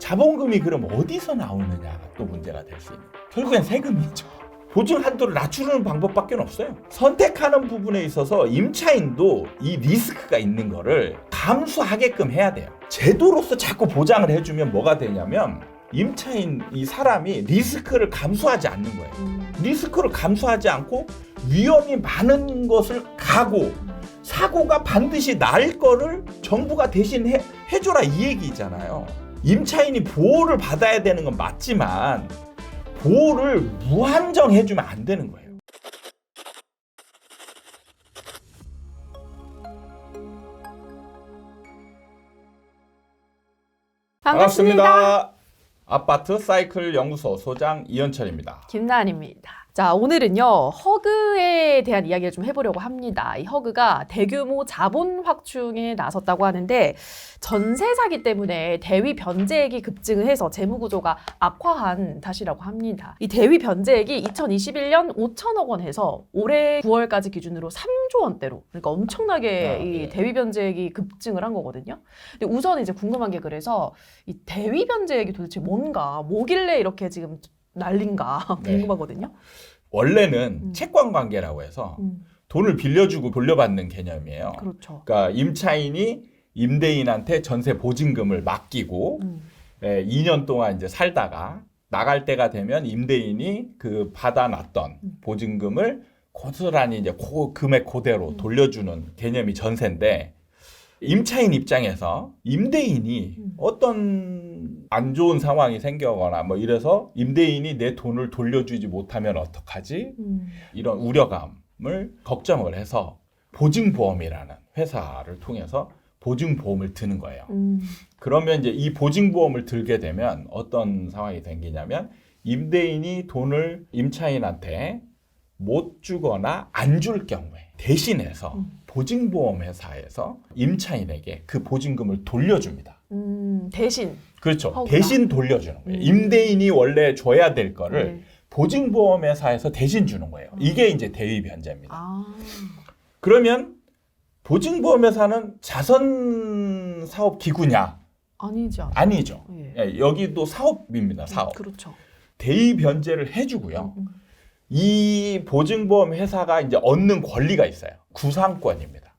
자본금이 그럼 어디서 나오느냐가 또 문제가 될 수 있는 거예요. 결국엔 세금이죠. 보증 한도를 낮추는 방법밖에 없어요. 선택하는 부분에 있어서 임차인도 이 리스크가 있는 거를 감수하게끔 해야 돼요. 제도로서 자꾸 보장을 해주면 뭐가 되냐면 임차인 이 사람이 리스크를 감수하지 않는 거예요. 리스크를 감수하지 않고 위험이 많은 것을 가고 사고가 반드시 날 거를 정부가 대신 해줘라 이 얘기잖아요. 임차인이 보호를 받아야 되는 건 맞지만 보호를 무한정 해주면 안 되는 거예요. 반갑습니다. 아파트 사이클 연구소 소장 이현철입니다. 김나은입니다. 자, 오늘은요, 허그에 대한 이야기를 좀 해보려고 합니다. 이 허그가 대규모 자본 확충에 나섰다고 하는데 전세 사기 때문에 대위 변제액이 급증을 해서 재무구조가 악화한 탓이라고 합니다. 이 대위 변제액이 2021년 5천억 원 해서 올해 9월까지 기준으로 3조 원대로, 그러니까 엄청나게 이 대위 변제액이 급증을 한 거거든요. 근데 우선 이제 궁금한 게, 그래서 이 대위 변제액이 도대체 뭔가, 뭐길래 이렇게 지금 난린가 궁금하거든요. 원래는 채권 관계라고 해서 돈을 빌려주고 돌려받는 개념이에요. 그렇죠. 그러니까 임차인이 임대인한테 전세 보증금을 맡기고 2년 동안 이제 살다가 나갈 때가 되면 임대인이 그 받아놨던 보증금을 고스란히 이제 금액 그대로 돌려주는 개념이 전세인데, 임차인 입장에서 임대인이 어떤 안 좋은 상황이 생겨거나 뭐 이래서 임대인이 내 돈을 돌려주지 못하면 어떡하지? 이런 우려감을 걱정을 해서 보증보험이라는 회사를 통해서 보증보험을 드는 거예요. 그러면 이제 이 보증보험을 들게 되면 어떤 상황이 생기냐면 임대인이 돈을 임차인한테 못 주거나 안 줄 경우에 대신해서 보증보험 회사에서 임차인에게 그 보증금을 돌려줍니다. 대신. 그렇죠. 허구나. 대신 돌려주는 거예요. 임대인이 원래 줘야 될 거를 보증보험 회사에서 대신 주는 거예요. 이게 이제 대위 변제입니다. 그러면 보증보험 회사는 자선 사업 기구냐? 아니죠. 아니죠. 여기도 사업입니다. 사업. 그렇죠. 대위 변제를 해주고요. 이 보증보험 회사가 이제 얻는 권리가 있어요. 구상권입니다.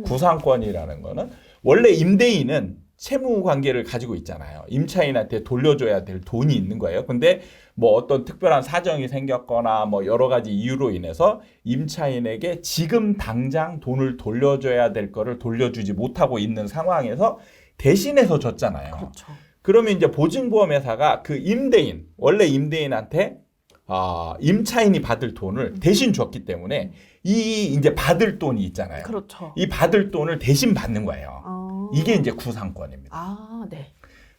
구상권이라는 거는 원래 임대인은 채무 관계를 가지고 있잖아요. 임차인한테 돌려줘야 될 돈이 있는 거예요. 근데 뭐 어떤 특별한 사정이 생겼거나 뭐 여러 가지 이유로 인해서 임차인에게 지금 당장 돈을 돌려줘야 될 거를 돌려주지 못하고 있는 상황에서 대신해서 줬잖아요. 그렇죠. 그러면 이제 보증보험 회사가 그 임대인, 원래 임대인한테 임차인이 받을 돈을 대신 줬기 때문에 이 이제 받을 돈이 있잖아요. 그렇죠. 이 받을 돈을 대신 받는 거예요. 이게 이제 구상권입니다. 네.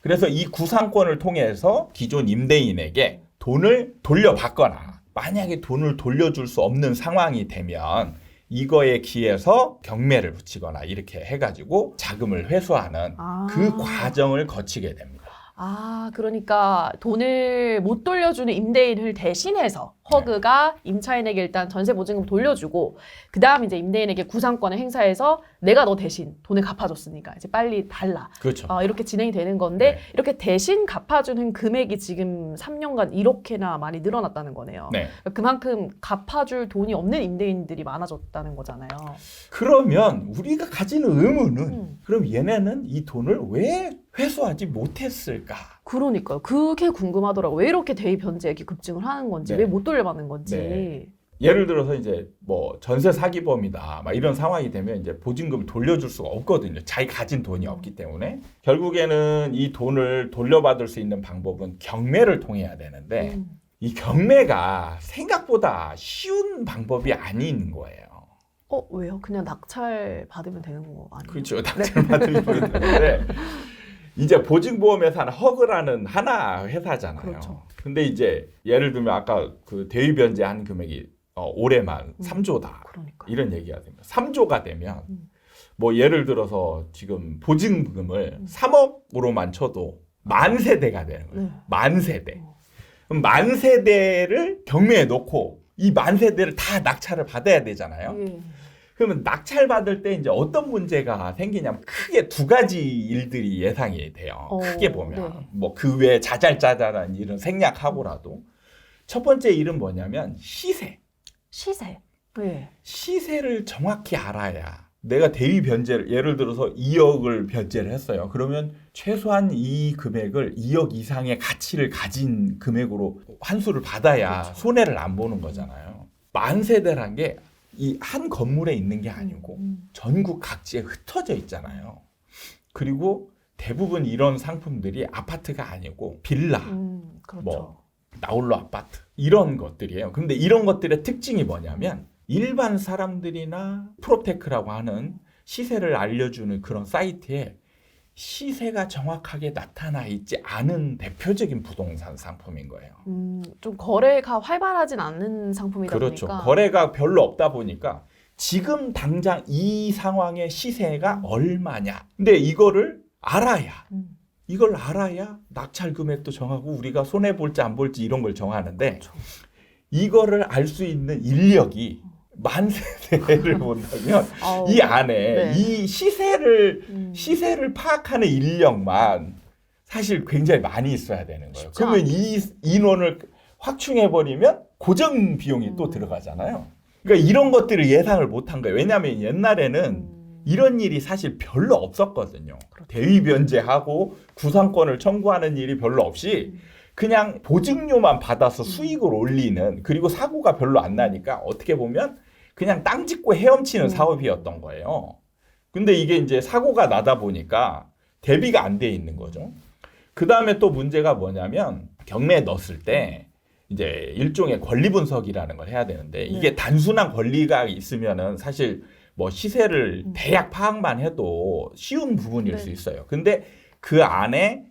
그래서 이 구상권을 통해서 기존 임대인에게 돈을 돌려받거나 만약에 돈을 돌려줄 수 없는 상황이 되면 이거에 기해서 경매를 붙이거나 이렇게 해가지고 자금을 회수하는 그 과정을 거치게 됩니다. 그러니까 돈을 못 돌려주는 임대인을 대신해서 허그가 임차인에게 일단 전세 보증금 돌려주고, 그 다음 이제 임대인에게 구상권을 행사해서 내가 너 대신 돈을 갚아줬으니까 이제 빨리 달라. 그렇죠. 이렇게 진행이 되는 건데, 이렇게 대신 갚아주는 금액이 지금 3년간 이렇게나 많이 늘어났다는 거네요. 그러니까 그만큼 갚아줄 돈이 없는 임대인들이 많아졌다는 거잖아요. 그러면 우리가 가지는 의문은 그럼 얘네는 이 돈을 왜 회수하지 못했을까? 그러니까요. 그게 궁금하더라고요. 왜 이렇게 대위 변제액이 급증을 하는 건지, 왜 못 돌려받는 건지. 예를 들어서 이제 뭐 전세 사기범이다 막 이런 상황이 되면 이제 보증금을 돌려줄 수가 없거든요. 자기 가진 돈이 없기 때문에. 결국에는 이 돈을 돌려받을 수 있는 방법은 경매를 통해야 되는데 이 경매가 생각보다 쉬운 방법이 아닌 거예요. 왜요? 그냥 낙찰 받으면 되는 거 아니에요? 그렇죠. 낙찰 받으면 되는데 이제 보증보험회사는 허그라는 하나 회사잖아요. 그렇죠. 근데 이제 예를 들면 아까 그 대위 변제한 금액이 올해만 3조다. 그러니까요. 이런 얘기가 됩니다. 3조가 되면 뭐 예를 들어서 지금 보증금을 3억으로만 쳐도 만 세대가 되는 거예요. 만 세대. 그럼 만 세대를 경매에 놓고 이 만 세대를 다 낙찰을 받아야 되잖아요. 그러면 낙찰받을 때 이제 어떤 문제가 생기냐면 크게 두 가지 일들이 예상이 돼요. 크게 보면 네. 뭐 그 외에 자잘자잘한 일은 생략하고라도 첫 번째 일은 뭐냐면 시세. 시세. 네. 시세를 정확히 알아야 내가 대위 변제를 예를 들어서 2억을 변제를 했어요. 그러면 최소한 이 금액을 2억 이상의 가치를 가진 금액으로 환수를 받아야 그렇죠. 손해를 안 보는 거잖아요. 만세대란 게 이 한 건물에 있는 게 아니고 전국 각지에 흩어져 있잖아요. 그리고 대부분 이런 상품들이 아파트가 아니고 빌라, 그렇죠. 뭐 나홀로 아파트 이런 것들이에요. 근데 이런 것들의 특징이 뭐냐면 일반 사람들이나 프로테크라고 하는 시세를 알려주는 그런 사이트에 시세가 정확하게 나타나 있지 않은 대표적인 부동산 상품인 거예요. 좀 거래가 활발하진 않는 상품이다 그렇죠. 보니까. 거래가 별로 없다 보니까 지금 당장 이 상황의 시세가 얼마냐. 근데 이거를 알아야 이걸 알아야 낙찰 금액도 정하고 우리가 손해 볼지 안 볼지 이런 걸 정하는데 그렇죠. 이거를 알 수 있는 인력이 만세대를 본다면 이 안에 네. 이 시세를 파악하는 인력만 사실 굉장히 많이 있어야 되는 거예요. 쉽지 그러면 이 인원을 확충해 버리면 고정 비용이 또 들어가잖아요. 그러니까 이런 것들을 예상을 못한 거예요. 왜냐하면 옛날에는 이런 일이 사실 별로 없었거든요. 그렇죠. 대위 변제하고 구상권을 청구하는 일이 별로 없이 그냥 보증료만 받아서 수익을 올리는, 그리고 사고가 별로 안 나니까 어떻게 보면 그냥 땅 짓고 헤엄치는 사업이었던 거예요. 근데 이게 이제 사고가 나다 보니까 대비가 안 돼 있는 거죠. 그 다음에 또 문제가 뭐냐면 경매에 넣었을 때 이제 일종의 권리 분석이라는 걸 해야 되는데 이게 네. 단순한 권리가 있으면은 사실 뭐 시세를 대략 파악만 해도 쉬운 부분일 네. 수 있어요. 근데 그 안에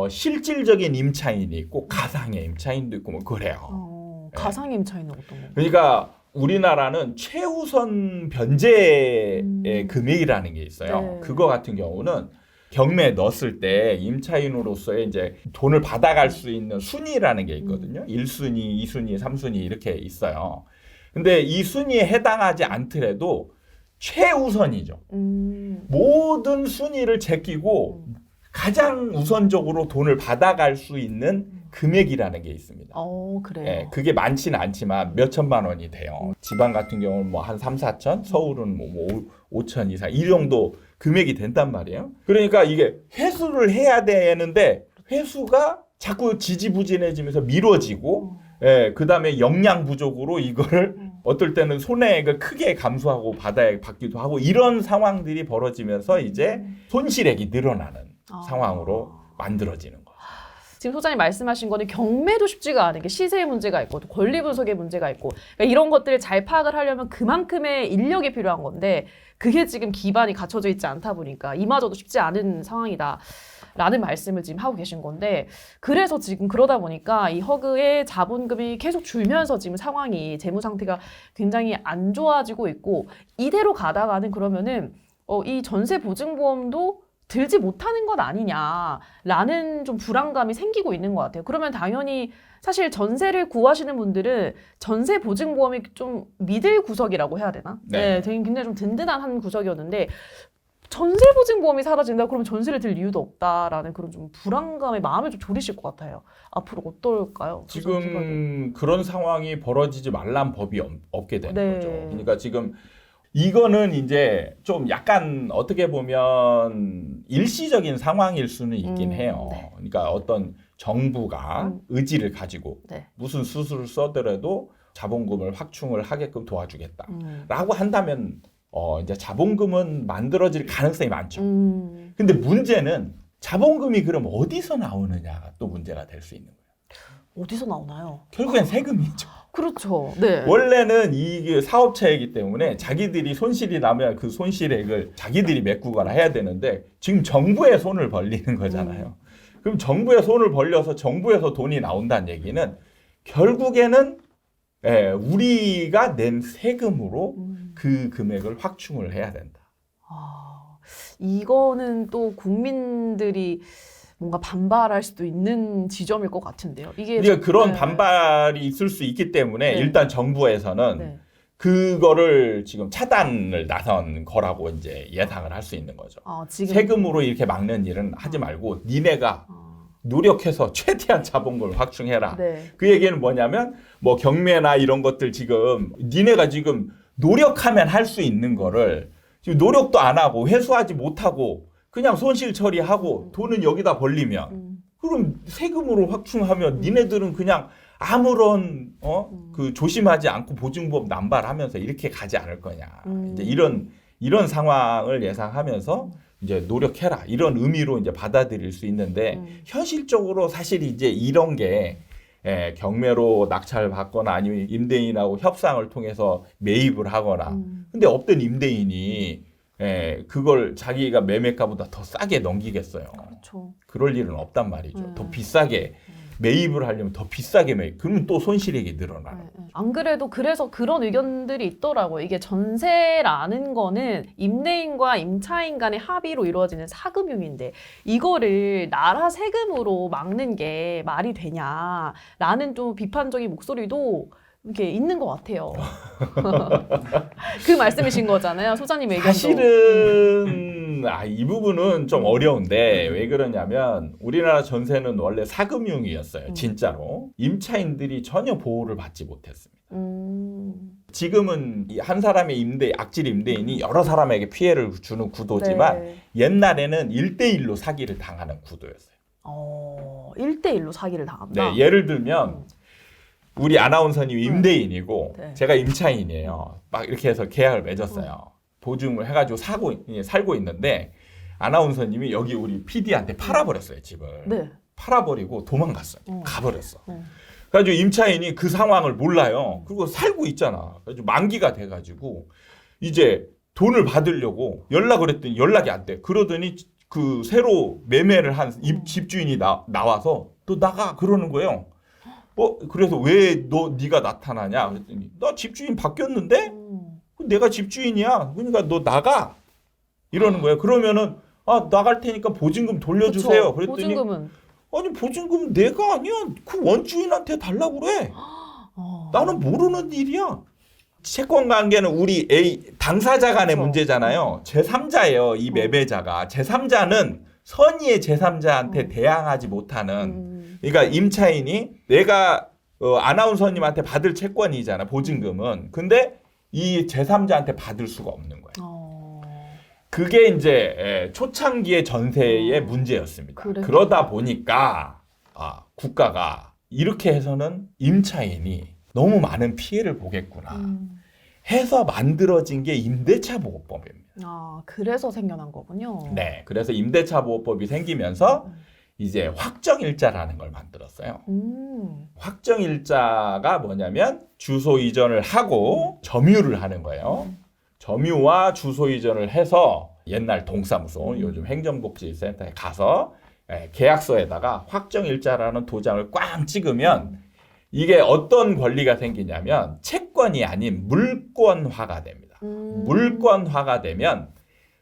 실질적인 임차인이 있고 가상의 임차인도 있고 뭐 그래요. 가상의 임차인은 어떤 건가요? 그러니까 우리나라는 최우선 변제의 금액이라는 게 있어요. 네. 그거 같은 경우는 경매에 넣었을 때 임차인으로서의 이제 돈을 받아갈 수 있는 순위라는 게 있거든요. 1순위, 2순위, 3순위 이렇게 있어요. 근데 이 순위에 해당하지 않더라도 최우선이죠. 모든 순위를 제끼고 가장 우선적으로 돈을 받아갈 수 있는 금액이라는 게 있습니다. 그래요. 예, 그게 많지는 않지만 몇 천만 원이 돼요. 지방 같은 경우는 뭐 한 3, 4천, 서울은 뭐 5천 이상 이 정도 금액이 된단 말이에요. 그러니까 이게 회수를 해야 되는데 회수가 자꾸 지지부진해지면서 미뤄지고 예, 그다음에 역량 부족으로 이거를 어떨 때는 손해액을 크게 감수하고 받기도 하고 이런 상황들이 벌어지면서 이제 손실액이 늘어나는 상황으로 만들어지는 거예요. 지금 소장님 말씀하신 거는 경매도 쉽지가 않은 게 시세의 문제가 있고 또 권리 분석의 문제가 있고 그러니까 이런 것들을 잘 파악을 하려면 그만큼의 인력이 필요한 건데 그게 지금 기반이 갖춰져 있지 않다 보니까 이마저도 쉽지 않은 상황이다. 라는 말씀을 지금 하고 계신 건데 그래서 지금 그러다 보니까 이 허그의 자본금이 계속 줄면서 지금 상황이 재무 상태가 굉장히 안 좋아지고 있고 이대로 가다가는 그러면은 이 전세 보증보험도 들지 못하는 것 아니냐라는 좀 불안감이 생기고 있는 것 같아요. 그러면 당연히 사실 전세를 구하시는 분들은 전세 보증보험이 좀 믿을 구석이라고 해야 되나? 네. 되게 굉장히 좀 든든한 한 구석이었는데 전세 보증보험이 사라진다? 그러면 전세를 들 이유도 없다라는 그런 좀 불안감에 마음을 좀 졸이실 것 같아요. 앞으로 어떨까요? 지금 그런 상황이 벌어지지 말란 법이 없게 되는 네. 거죠. 그러니까 지금 이거는 이제 좀 약간 어떻게 보면 일시적인 상황일 수는 있긴 해요. 네. 그러니까 어떤 정부가 의지를 가지고 네. 무슨 수술을 써더라도 자본금을 확충을 하게끔 도와주겠다라고 한다면 이제 자본금은 만들어질 가능성이 많죠. 근데 문제는 자본금이 그럼 어디서 나오느냐가 또 문제가 될 수 있는 거예요. 어디서 나오나요? 결국엔 세금이죠. 그렇죠. 네. 원래는 이게 사업체이기 때문에 자기들이 손실이 나면 그 손실액을 자기들이 메꾸거나 해야 되는데 지금 정부의 손을 벌리는 거잖아요. 그럼 정부의 손을 벌려서 정부에서 돈이 나온다는 얘기는 결국에는 우리가 낸 세금으로 그 금액을 확충을 해야 된다. 이거는 또 국민들이 뭔가 반발할 수도 있는 지점일 것 같은데요. 이게 그러니까 그런 반발이 있을 수 있기 때문에 네. 일단 정부에서는 네. 그거를 지금 차단을 나선 거라고 이제 예상을 할 수 있는 거죠. 지금 세금으로 이렇게 막는 일은 하지 말고 니네가 노력해서 최대한 자본금을 확충해라. 네. 그 얘기는 뭐냐면 뭐 경매나 이런 것들 지금 니네가 지금 노력하면 할 수 있는 거를 지금 노력도 안 하고 회수하지 못하고 그냥 손실 처리하고 돈은 여기다 벌리면 그럼 세금으로 확충하면 니네들은 그냥 아무런 그 조심하지 않고 보증법 남발하면서 이렇게 가지 않을 거냐. 이제 이런 상황을 예상하면서 이제 노력해라 이런 의미로 이제 받아들일 수 있는데 현실적으로 사실 이제 이런 게 경매로 낙찰 받거나 아니면 임대인하고 협상을 통해서 매입을 하거나 근데 어떤 임대인이 그걸 자기가 매매가보다 더 싸게 넘기겠어요. 그렇죠. 그럴 일은 없단 말이죠. 더 비싸게 매입을 하려면 더 비싸게 매입. 그러면 또 손실액이 늘어나는. 안 그래도 그래서 그런 의견들이 있더라고요. 이게 전세라는 거는 임대인과 임차인 간의 합의로 이루어지는 사금융인데 이거를 나라 세금으로 막는 게 말이 되냐라는 좀 비판적인 목소리도 이렇게 있는 것 같아요. 그 말씀이신 거잖아요. 소장님 의견도. 사실은 이 부분은 좀 어려운데 왜 그러냐면 우리나라 전세는 원래 사금융이었어요. 진짜로. 임차인들이 전혀 보호를 받지 못했습니다. 지금은 한 사람의 악질 임대인이 여러 사람에게 피해를 주는 구도지만 네. 옛날에는 1대1로 사기를 당하는 구도였어요. 1대1로 사기를 당한다. 네, 예를 들면 우리 아나운서님이 임대인이고 네. 제가 임차인이에요. 막 이렇게 해서 계약을 맺었어요. 보증을 해가지고 살고 있는데 아나운서님이 여기 우리 PD한테 팔아버렸어요. 집을. 네. 팔아버리고 도망갔어요. 가버렸어. 네. 그래가지고 임차인이 그 상황을 몰라요. 그리고 살고 있잖아. 그래가지고 만기가 돼가지고 이제 돈을 받으려고 연락을 했더니 연락이 안 돼. 그러더니 그 새로 매매를 한 집주인이 나와서 너 나가 그러는 거예요. 그래서 왜 네가 나타나냐 그랬더니 나 집주인 바뀌었는데 내가 집주인이야. 그러니까 너 나가 이러는 거예요. 그러면은 나갈 테니까 보증금 돌려주세요. 그쵸. 그랬더니 보증금은 아니 보증금 내가 아니야. 그 원주인한테 달라고 그래. 나는 모르는 일이야. 채권 관계는 우리 당사자 간의 그쵸. 문제잖아요. 제3자예요. 이 매매자가. 제3자는 선의의 제3자한테 대항하지 못하는 그러니까 임차인이 내가 아나운서님한테 받을 채권이잖아. 보증금은. 근데 이 제3자한테 받을 수가 없는 거예요. 그게 이제 초창기의 전세의 문제였습니다. 그랬구나. 그러다 보니까 국가가 이렇게 해서는 임차인이 너무 많은 피해를 보겠구나 해서 만들어진 게 임대차 보호법입니다. 그래서 생겨난 거군요. 네, 그래서 임대차 보호법이 생기면서 이제 확정일자라는 걸 만들었어요. 확정일자가 뭐냐면 주소 이전을 하고 점유를 하는 거예요. 점유와 주소 이전을 해서 옛날 동사무소, 요즘 행정복지센터에 가서 계약서에다가 확정일자라는 도장을 꽝 찍으면 이게 어떤 권리가 생기냐면 채권이 아닌 물권화가 됩니다. 물권화가 되면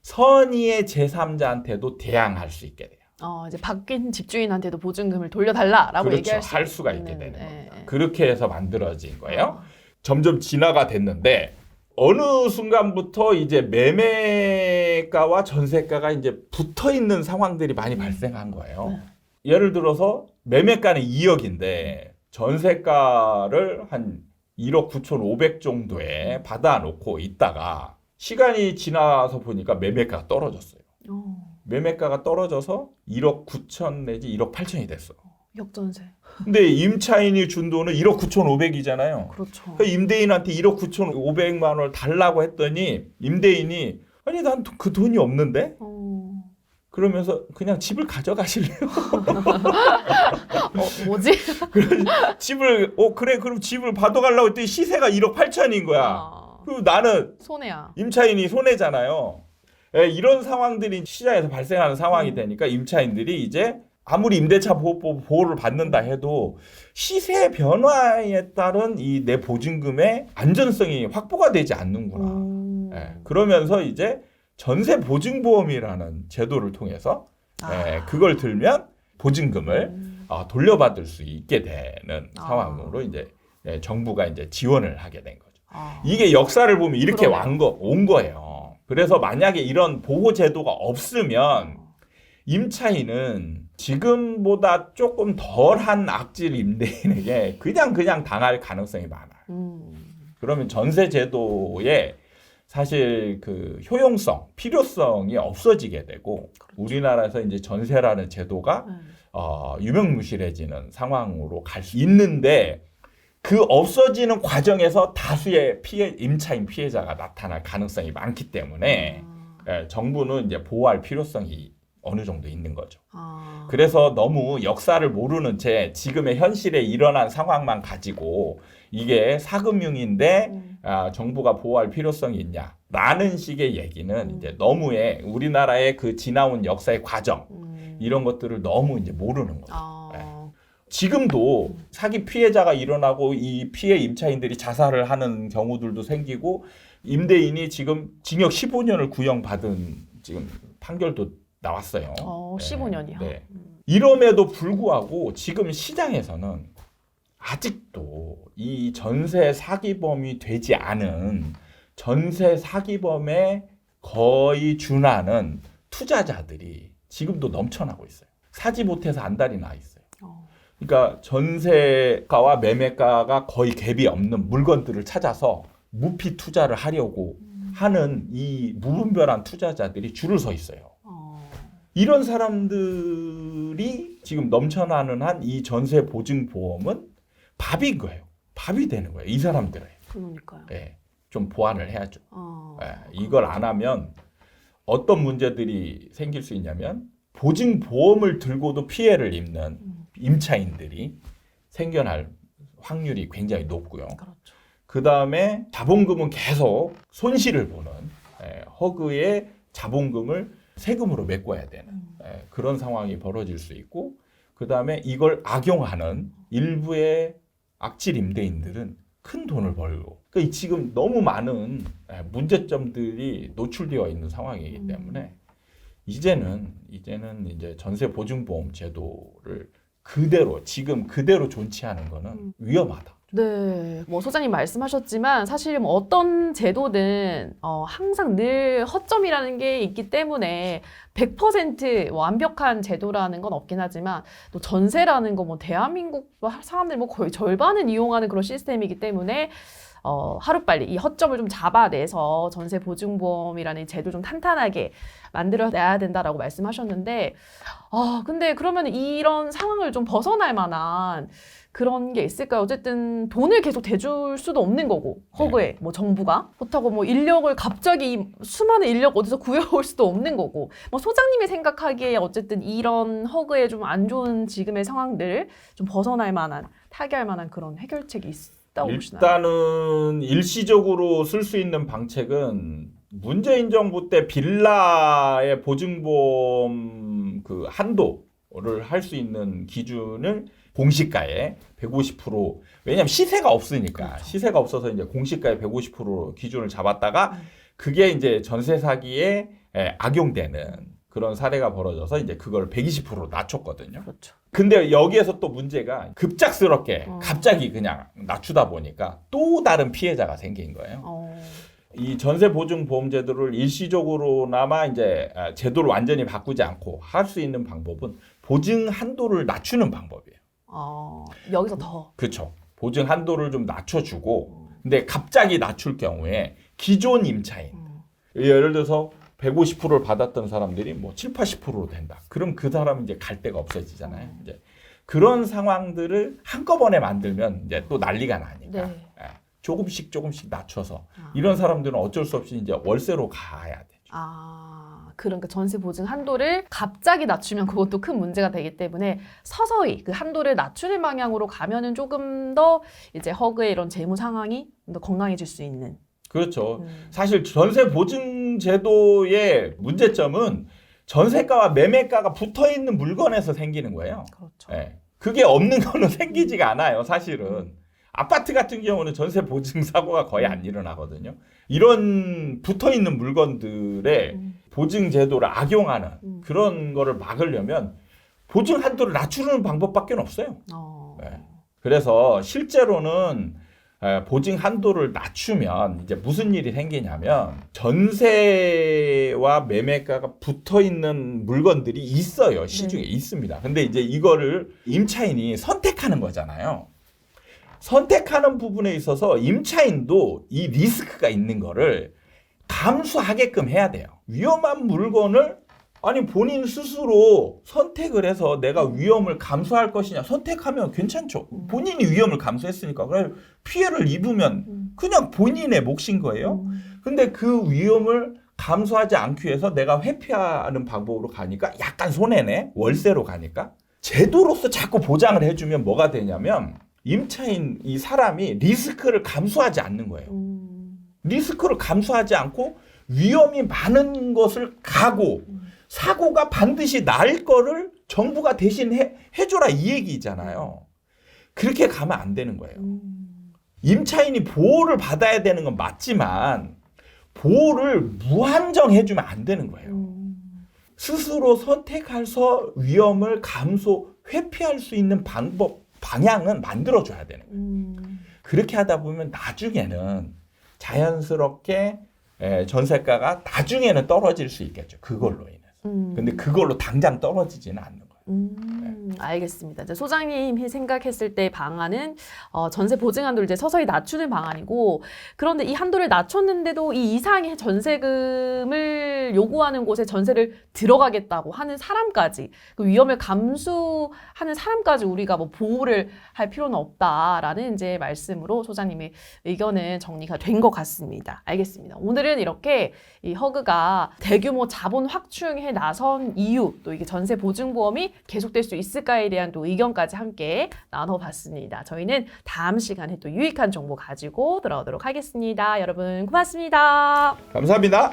선의의 제3자한테도 대항할 수 있게 돼요. 이제 바뀐 집주인한테도 보증금을 돌려달라라고 그렇죠. 얘기할 수 할 수가 있는, 있게 되는 겁니다. 네. 그렇게 해서 만들어진 거예요. 점점 진화가 됐는데 어느 순간부터 이제 매매가와 전세가가 이제 붙어 있는 상황들이 많이 발생한 거예요. 예를 들어서 매매가는 2억인데 전세가를 한 1억 9,500 정도에 받아놓고 있다가 시간이 지나서 보니까 매매가가 떨어졌어요. 매매가가 떨어져서 1억 9천 내지 1억 8천이 됐어. 역전세. 근데 임차인이 준 돈은 1억 9,500이잖아요. 그렇죠. 그러니까 임대인한테 1억 9,500만 원을 달라고 했더니 임대인이 아니 난 그 돈이 없는데? 그러면서 그냥 집을 가져가실래요? 뭐지? 집을 그래 그럼 집을 받아가려고 했더니 시세가 1억 8천인 거야. 그리고 나는 손해야. 임차인이 손해잖아요. 이런 상황들이 시장에서 발생하는 상황이 되니까 임차인들이 이제 아무리 임대차 보호를 받는다 해도 시세 변화에 따른 이 내 보증금의 안전성이 확보가 되지 않는구나. 그러면서 이제 전세 보증보험이라는 제도를 통해서 그걸 들면 보증금을 돌려받을 수 있게 되는 상황으로 이제 정부가 이제 지원을 하게 된 거죠. 이게 역사를 보면 이렇게 그러네요. 온 거예요. 그래서 만약에 이런 보호 제도가 없으면 임차인은 지금보다 조금 덜한 악질 임대인에게 그냥 당할 가능성이 많아요. 그러면 전세 제도에 사실 그 효용성, 필요성이 없어지게 되고 우리나라에서 이제 전세라는 제도가 유명무실해지는 상황으로 갈 수 있는데 그 없어지는 과정에서 다수의 임차인 피해자가 나타날 가능성이 많기 때문에 정부는 이제 보호할 필요성이 어느 정도 있는 거죠. 그래서 너무 역사를 모르는 채 지금의 현실에 일어난 상황만 가지고 이게 사금융인데 정부가 보호할 필요성이 있냐라는 식의 얘기는 이제 너무의 우리나라의 그 지나온 역사의 과정 이런 것들을 너무 이제 모르는 거죠. 지금도 사기 피해자가 일어나고 이 피해 임차인들이 자살을 하는 경우들도 생기고 임대인이 지금 징역 15년을 구형받은 지금 판결도 나왔어요. 15년이요. 네. 이럼에도 불구하고 지금 시장에서는 아직도 이 전세 사기범이 되지 않은 전세 사기범에 거의 준하는 투자자들이 지금도 넘쳐나고 있어요. 사지 못해서 안달이 나 있어요. 그러니까 전세가와 매매가가 거의 갭이 없는 물건들을 찾아서 무피 투자를 하려고 하는 이 무분별한 투자자들이 줄을 서 있어요. 이런 사람들이 지금 넘쳐나는 한 이 전세 보증 보험은 밥인 거예요. 밥이 되는 거예요. 이 사람들은. 그러니까요. 네, 좀 보완을 해야죠. 이걸 안 하면 어떤 문제들이 생길 수 있냐면 보증 보험을 들고도 피해를 입는 임차인들이 생겨날 확률이 굉장히 높고요. 그렇죠. 그 다음에 자본금은 계속 손실을 보는 허그의 자본금을 세금으로 메꿔야 되는 그런 상황이 벌어질 수 있고 그 다음에 이걸 악용하는 일부의 악질 임대인들은 큰 돈을 벌고 그러니까 지금 너무 많은 문제점들이 노출되어 있는 상황이기 때문에 이제는 이제 전세 보증보험 제도를 지금 그대로 존치하는 거는 위험하다. 네, 뭐 소장님 말씀하셨지만 사실 뭐 어떤 제도든 항상 늘 허점이라는 게 있기 때문에 100% 완벽한 제도라는 건 없긴 하지만 또 전세라는 거 뭐 대한민국 사람들 뭐 거의 절반은 이용하는 그런 시스템이기 때문에 하루빨리 이 허점을 좀 잡아내서 전세 보증보험이라는 이 제도를 좀 탄탄하게 만들어내야 된다라고 말씀하셨는데 근데 그러면 이런 상황을 좀 벗어날 만한 그런 게 있을까요? 어쨌든 돈을 계속 대줄 수도 없는 거고 허그에 뭐 정부가 그렇다고 뭐 인력을 갑자기 수많은 인력 어디서 구해올 수도 없는 거고 뭐 소장님이 생각하기에 어쨌든 이런 허그에 좀 안 좋은 지금의 상황들을 좀 벗어날 만한 타개할 만한 그런 해결책이 있다고 보시나요? 일단은 일시적으로 쓸 수 있는 방책은 문재인 정부 때 빌라의 보증보험 그 한도를 할 수 있는 기준을 공시가에 150% 왜냐하면 시세가 없으니까 그렇죠. 시세가 없어서 이제 공시가에 150% 기준을 잡았다가 그게 이제 전세 사기에 악용되는 그런 사례가 벌어져서 이제 그걸 120%로 낮췄거든요. 그렇죠. 근데 여기에서 또 문제가 급작스럽게 갑자기 그냥 낮추다 보니까 또 다른 피해자가 생긴 거예요. 이 전세 보증 보험 제도를 일시적으로나마 이제 제도를 완전히 바꾸지 않고 할 수 있는 방법은 보증 한도를 낮추는 방법이에요. 여기서 더. 그렇죠. 보증 한도를 좀 낮춰주고 근데 갑자기 낮출 경우에 기존 임차인 예를 들어서 150%를 받았던 사람들이 뭐 7, 80%로 된다. 그럼 그 사람은 이제 갈 데가 없어지잖아요. 이제 그런 상황들을 한꺼번에 만들면 이제 또 난리가 나니까 네. 조금씩 낮춰서 이런 사람들은 어쩔 수 없이 이제 월세로 가야 되죠. 그러니까 전세 보증 한도를 갑자기 낮추면 그것도 큰 문제가 되기 때문에 서서히 그 한도를 낮추는 방향으로 가면은 조금 더 이제 허그의 이런 재무 상황이 더 건강해질 수 있는. 그렇죠. 사실 전세 보증 제도의 문제점은 전세가와 매매가가 붙어 있는 물건에서 생기는 거예요. 그렇죠. 네. 그게 없는 거는 생기지가 않아요, 사실은. 아파트 같은 경우는 전세 보증 사고가 거의 안 일어나거든요. 이런 붙어 있는 물건들의 보증 제도를 악용하는 그런 거를 막으려면 보증 한도를 낮추는 방법밖에 없어요. 네. 그래서 실제로는 보증 한도를 낮추면 이제 무슨 일이 생기냐면 전세와 매매가가 붙어 있는 물건들이 있어요. 시중에 있습니다. 근데 이제 이거를 임차인이 선택하는 거잖아요. 선택하는 부분에 있어서 임차인도 이 리스크가 있는 거를 감수하게끔 해야 돼요. 위험한 물건을 아니 본인 스스로 선택을 해서 내가 위험을 감수할 것이냐 선택하면 괜찮죠. 본인이 위험을 감수했으니까 그래 피해를 입으면 그냥 본인의 몫인 거예요. 근데 그 위험을 감수하지 않기 위해서 내가 회피하는 방법으로 가니까 약간 손해네. 월세로 가니까 제도로서 자꾸 보장을 해주면 뭐가 되냐면 임차인 이 사람이 리스크를 감수하지 않는 거예요. 리스크를 감수하지 않고 위험이 많은 것을 가고 사고가 반드시 날 거를 정부가 대신 해줘라 이 얘기잖아요. 그렇게 가면 안 되는 거예요. 임차인이 보호를 받아야 되는 건 맞지만 보호를 무한정 해주면 안 되는 거예요. 스스로 선택해서 위험을 회피할 수 있는 방향은 만들어줘야 되는 거예요. 그렇게 하다 보면 나중에는 자연스럽게 전세가가 나중에는 떨어질 수 있겠죠. 그걸로 인해서. 근데 그걸로 당장 떨어지지는 않는 거예요. 알겠습니다. 이제 소장님이 생각했을 때 방안은 전세 보증 한도를 이제 서서히 낮추는 방안이고, 그런데 이 한도를 낮췄는데도 이 이상의 전세금을 요구하는 곳에 전세를 들어가겠다고 하는 사람까지, 그 위험을 감수하는 사람까지 우리가 뭐 보호를 할 필요는 없다라는 이제 말씀으로 소장님의 의견은 정리가 된 것 같습니다. 알겠습니다. 오늘은 이렇게 이 허그가 대규모 자본 확충에 나선 이유, 또 이게 전세 보증보험이 계속될 수 있을까에 대한 또 의견까지 함께 나눠봤습니다. 저희는 다음 시간에 또 유익한 정보 가지고 돌아오도록 하겠습니다. 여러분 고맙습니다. 감사합니다.